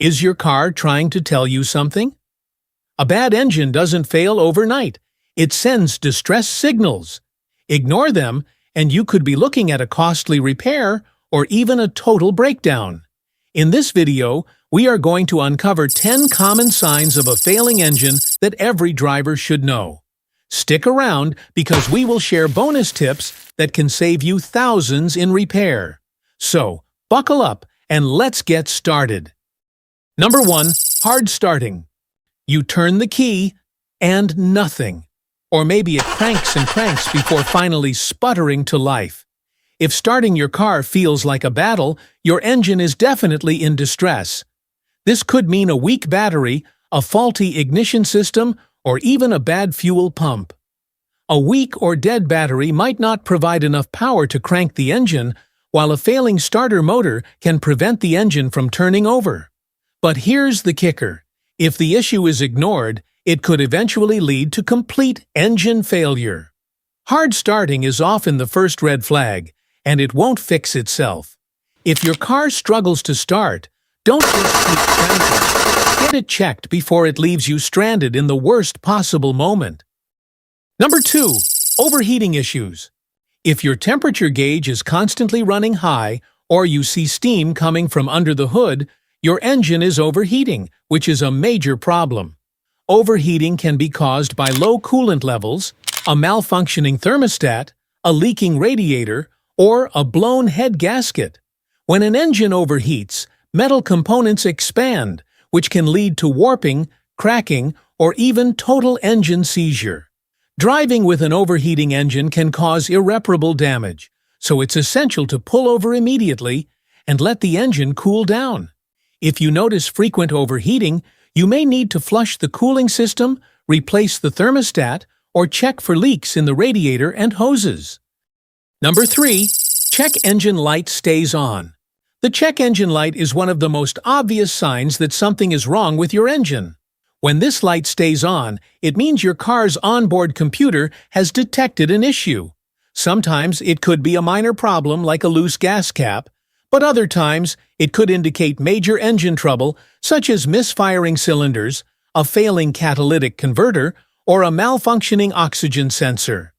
Is your car trying to tell you something? A bad engine doesn't fail overnight. It sends distress signals. Ignore them, and you could be looking at a costly repair or even a total breakdown. In this video, we are going to uncover 10 common signs of a failing engine that every driver should know. Stick around because we will share bonus tips that can save you thousands in repair. So, buckle up and let's get started. Number 1. Hard starting. You turn the key and nothing. Or maybe it cranks and cranks before finally sputtering to life. If starting your car feels like a battle, your engine is definitely in distress. This could mean a weak battery, a faulty ignition system, or even a bad fuel pump. A weak or dead battery might not provide enough power to crank the engine, while a failing starter motor can prevent the engine from turning over. But here's the kicker. If the issue is ignored, it could eventually lead to complete engine failure. Hard starting is often the first red flag, and it won't fix itself. If your car struggles to start, don't just keep cranking. Get it checked before it leaves you stranded in the worst possible moment. Number 2. Overheating issues. If your temperature gauge is constantly running high or you see steam coming from under the hood, your engine is overheating, which is a major problem. Overheating can be caused by low coolant levels, a malfunctioning thermostat, a leaking radiator, or a blown head gasket. When an engine overheats, metal components expand, which can lead to warping, cracking, or even total engine seizure. Driving with an overheating engine can cause irreparable damage, so it's essential to pull over immediately and let the engine cool down. If you notice frequent overheating, you may need to flush the cooling system, replace the thermostat, or check for leaks in the radiator and hoses. Number 3. Check engine light stays on. The check engine light is one of the most obvious signs that something is wrong with your engine. When this light stays on, it means your car's onboard computer has detected an issue. Sometimes it could be a minor problem like a loose gas cap, but other times it could indicate major engine trouble such as misfiring cylinders, a failing catalytic converter, or a malfunctioning oxygen sensor.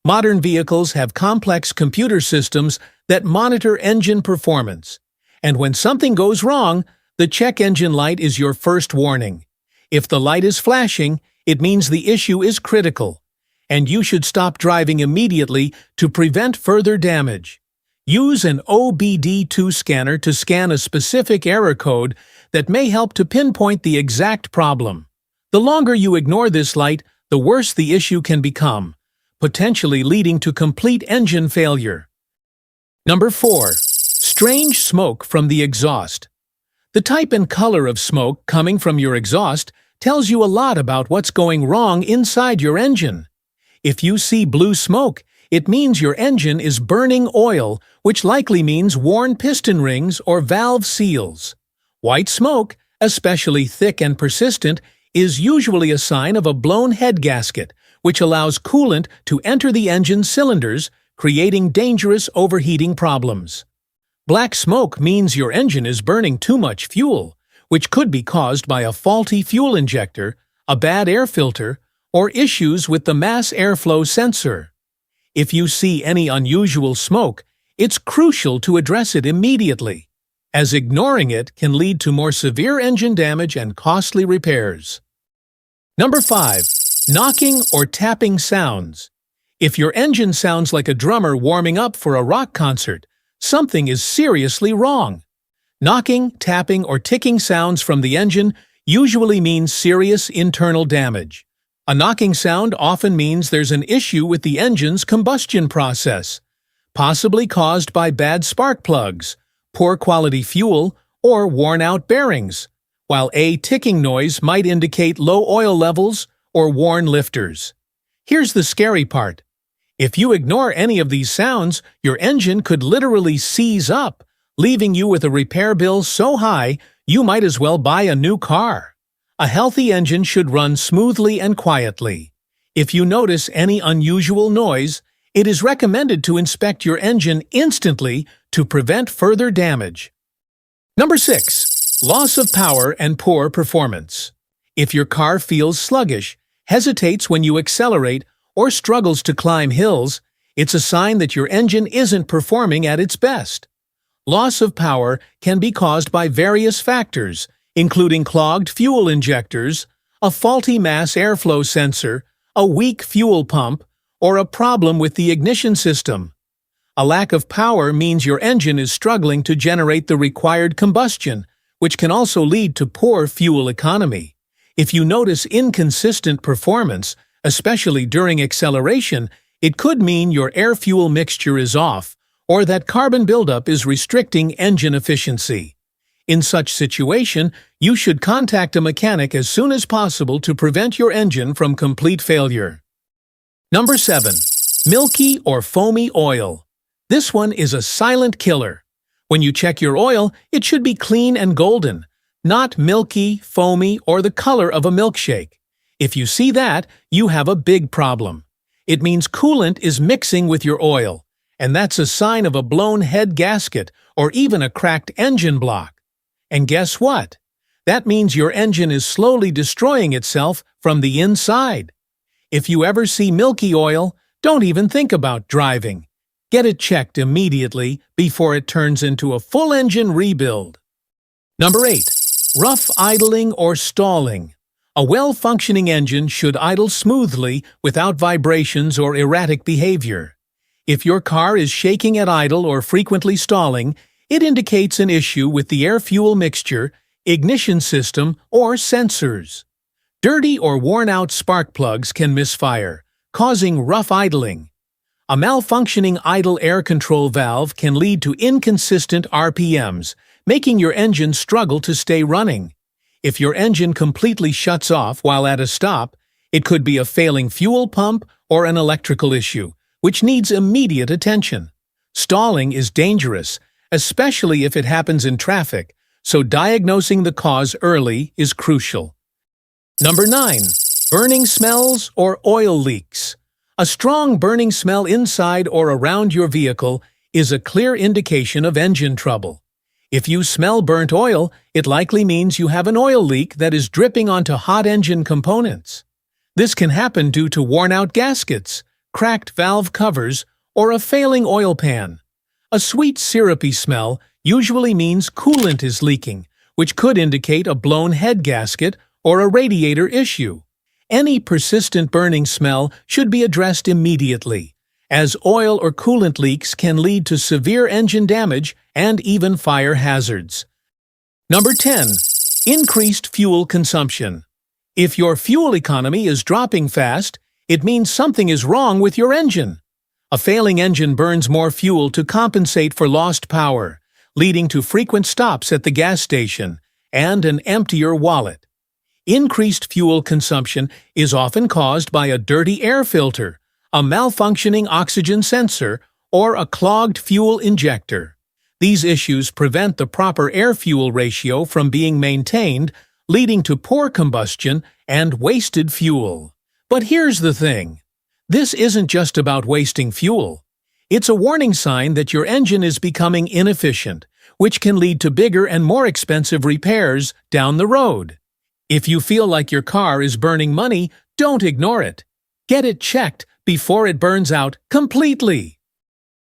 Modern vehicles have complex computer systems that monitor engine performance. And when something goes wrong, the check engine light is your first warning. If the light is flashing, it means the issue is critical, and you should stop driving immediately to prevent further damage. Use an OBD2 scanner to scan a specific error code that may help to pinpoint the exact problem. The longer you ignore this light, the worse the issue can become, potentially leading to complete engine failure. Number 4. Strange smoke from the exhaust. The type and color of smoke coming from your exhaust tells you a lot about what's going wrong inside your engine. If you see blue smoke, it means your engine is burning oil, which likely means worn piston rings or valve seals. White smoke, especially thick and persistent, is usually a sign of a blown head gasket, which allows coolant to enter the engine's cylinders, creating dangerous overheating problems. Black smoke means your engine is burning too much fuel, which could be caused by a faulty fuel injector, a bad air filter, or issues with the mass airflow sensor. If you see any unusual smoke, it's crucial to address it immediately, as ignoring it can lead to more severe engine damage and costly repairs. Number 5. Knocking or tapping sounds. If your engine sounds like a drummer warming up for a rock concert, something is seriously wrong. Knocking, tapping, or ticking sounds from the engine usually means serious internal damage. A knocking sound often means there's an issue with the engine's combustion process, possibly caused by bad spark plugs, poor quality fuel, or worn-out bearings, while a ticking noise might indicate low oil levels or worn lifters. Here's the scary part. If you ignore any of these sounds, your engine could literally seize up, leaving you with a repair bill so high you might as well buy a new car. A healthy engine should run smoothly and quietly. If you notice any unusual noise, it is recommended to inspect your engine instantly to prevent further damage. Number 6. Loss of power and poor performance. If your car feels sluggish, hesitates when you accelerate, or struggles to climb hills, it's a sign that your engine isn't performing at its best. Loss of power can be caused by various factors, including clogged fuel injectors, a faulty mass airflow sensor, a weak fuel pump, or a problem with the ignition system. A lack of power means your engine is struggling to generate the required combustion, which can also lead to poor fuel economy. If you notice inconsistent performance, especially during acceleration, it could mean your air-fuel mixture is off, or that carbon buildup is restricting engine efficiency. In such situation, you should contact a mechanic as soon as possible to prevent your engine from complete failure. Number 7. Milky or foamy oil. This one is a silent killer. When you check your oil, it should be clean and golden, not milky, foamy, or the color of a milkshake. If you see that, you have a big problem. It means coolant is mixing with your oil, and that's a sign of a blown head gasket or even a cracked engine block. And guess what? That means your engine is slowly destroying itself from the inside. If you ever see milky oil, don't even think about driving. Get it checked immediately before it turns into a full engine rebuild. Number 8. Rough idling or stalling. A well-functioning engine should idle smoothly without vibrations or erratic behavior. If your car is shaking at idle or frequently stalling, it indicates an issue with the air-fuel mixture, ignition system, or sensors. Dirty or worn-out spark plugs can misfire, causing rough idling. A malfunctioning idle air control valve can lead to inconsistent RPMs, making your engine struggle to stay running. If your engine completely shuts off while at a stop, it could be a failing fuel pump or an electrical issue, which needs immediate attention. Stalling is dangerous, especially if it happens in traffic, so diagnosing the cause early is crucial. Number 9. Burning smells or oil leaks. A strong burning smell inside or around your vehicle is a clear indication of engine trouble. If you smell burnt oil, it likely means you have an oil leak that is dripping onto hot engine components. This can happen due to worn-out gaskets, cracked valve covers, or a failing oil pan. A sweet syrupy smell usually means coolant is leaking, which could indicate a blown head gasket or a radiator issue. Any persistent burning smell should be addressed immediately, as oil or coolant leaks can lead to severe engine damage and even fire hazards. Number 10. Increased fuel consumption. If your fuel economy is dropping fast, it means something is wrong with your engine. A failing engine burns more fuel to compensate for lost power, leading to frequent stops at the gas station and an emptier wallet. Increased fuel consumption is often caused by a dirty air filter, a malfunctioning oxygen sensor, or a clogged fuel injector. These issues prevent the proper air-fuel ratio from being maintained, leading to poor combustion and wasted fuel. But here's the thing. This isn't just about wasting fuel. It's a warning sign that your engine is becoming inefficient, which can lead to bigger and more expensive repairs down the road. If you feel like your car is burning money, don't ignore it. Get it checked before it burns out completely.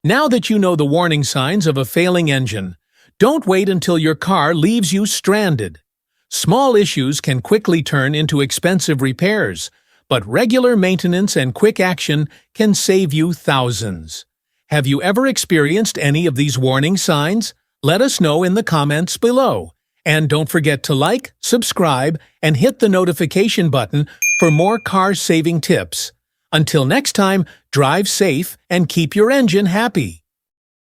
Now that you know the warning signs of a failing engine, don't wait until your car leaves you stranded. Small issues can quickly turn into expensive repairs, but regular maintenance and quick action can save you thousands. Have you ever experienced any of these warning signs? Let us know in the comments below. And don't forget to like, subscribe, and hit the notification button for more car-saving tips. Until next time, drive safe and keep your engine happy.